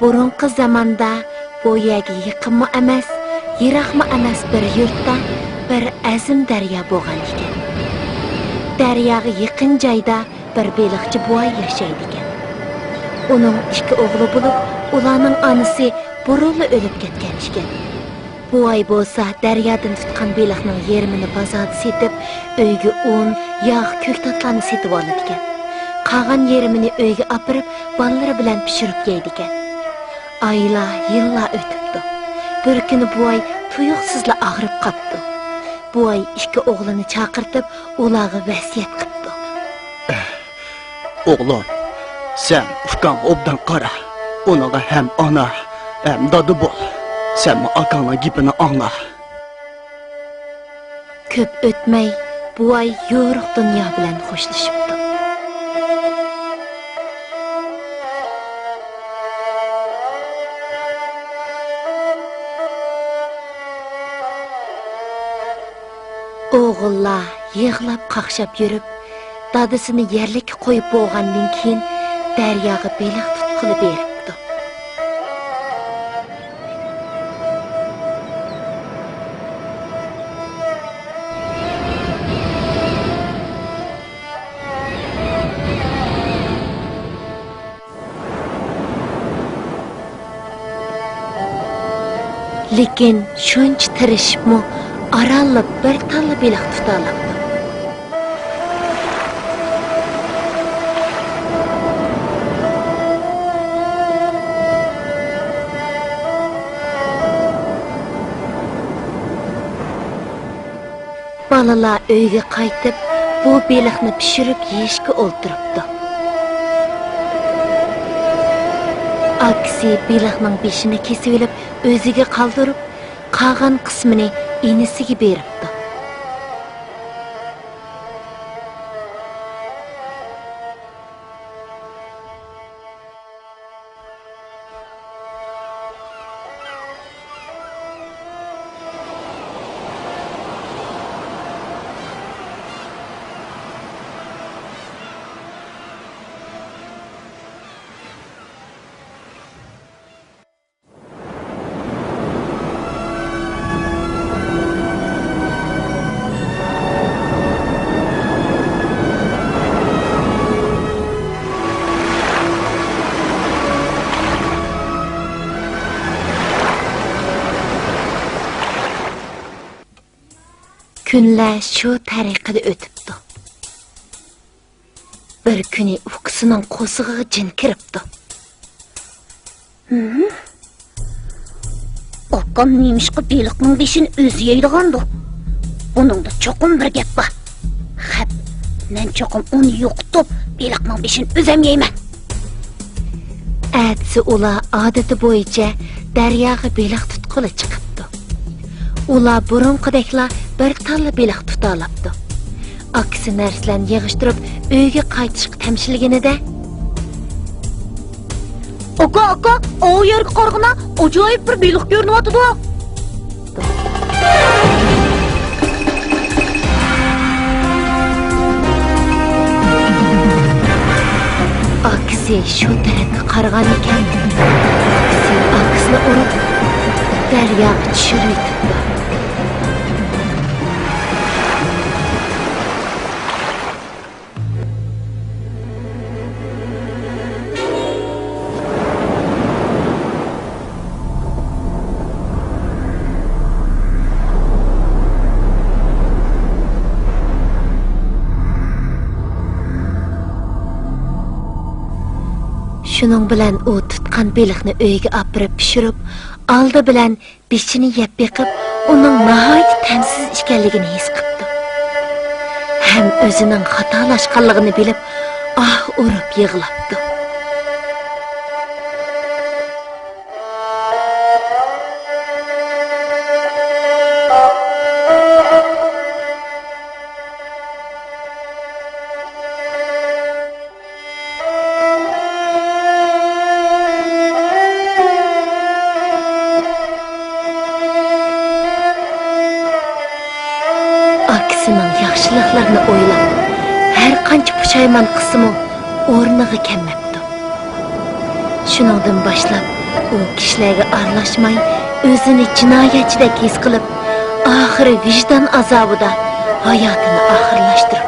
burunqi zamanda bu yerga yaqinmi emas, yiroqmi emas bir yurtda bir azim daryo bo'lgan ekan. Daryoga yaqin joyda bir beliqchi boy yashaydi ekan. Uning ikki o'g'li bo'lib, ularning onasi burunli o'lib ketgan ekan. Bu ay bo'lsa daryodan tutgan beliqning yerimini bozorda setib, uyga un, yog', ko'ktatlarni setib oladi ekan. Qolgan yerimini uyga opirib, bolalari bilan pishirib yeydi ekan. Aylar, yillar o'tibdi. Bir kuni bu ay tuyuqsizla og'rib qopdi. Bu ay ikki o'g'lini chaqirtib, ularga vasiyat qildi. O'g'lim, sen ukang obdan qara. Unaga ham ona, ham dodi bo'l. Sen akangning gapini angla. Ko'p o'tmay, bu ay yo'riq dunyo bilan xo'shlashibdi. O'g'illar yig'lab qaqshab yurib, dadasini yerlikka qo'yib bo'lgandan keyin daryoga beliq tutqilib beribdi. Lekin shuncha tirishibmi, aralib bir talla beliq tuta olibdi. Balalar uyga qaytib, bu beliqni pishirib yeyishga o'ltiribdi. Aksi beliqning beshini kesib olib, o'ziga qoldirib, qolgan qismini inisiga beribdi. Kunlar shu tariqada o'tibdi. Bir kuni ukisining qo'sig'iga jin kiribdi. Oqqam nemishqa beliqning beshini o'zi yeydigandi. Buningda cho'qim bir gap bor. Xap, men cho'qim uni yo'qitib, beliqning beshini o'zim yeyman. Atsi ular odati bo'yicha daryoga beliq tutqili chiqibdi. Ular burunqideklar bir talla beliq tuta olibdi. Aksi narsalarni yig'ishtirib uyga qaytishga tamshilganida Aka, o yerga qarag'ina, ajoyib bir beliq ko'rinyapti-da. Aksi shu tarafga qaragan ekan. Aksini urib daryoga tushirib yetibdi. Shuning bilan u tutgan beliqni uyga opirib pishirib, oldi bilan beshini yeb beqib, uning nihoyat ta'msiz ekanligini his qildi. Ham o'zining xatolashganligini bilib, urib yig'labdi. Yaxshiliklarni o'ylab, har qancha pushaymon qismi o'rniga kelmabdi. Shuningdan boshlab u kishilarga aralashmay o'zini jinoyatchidek his qilib, oxiri vijdon azobida hayotini oxirlashtirdi.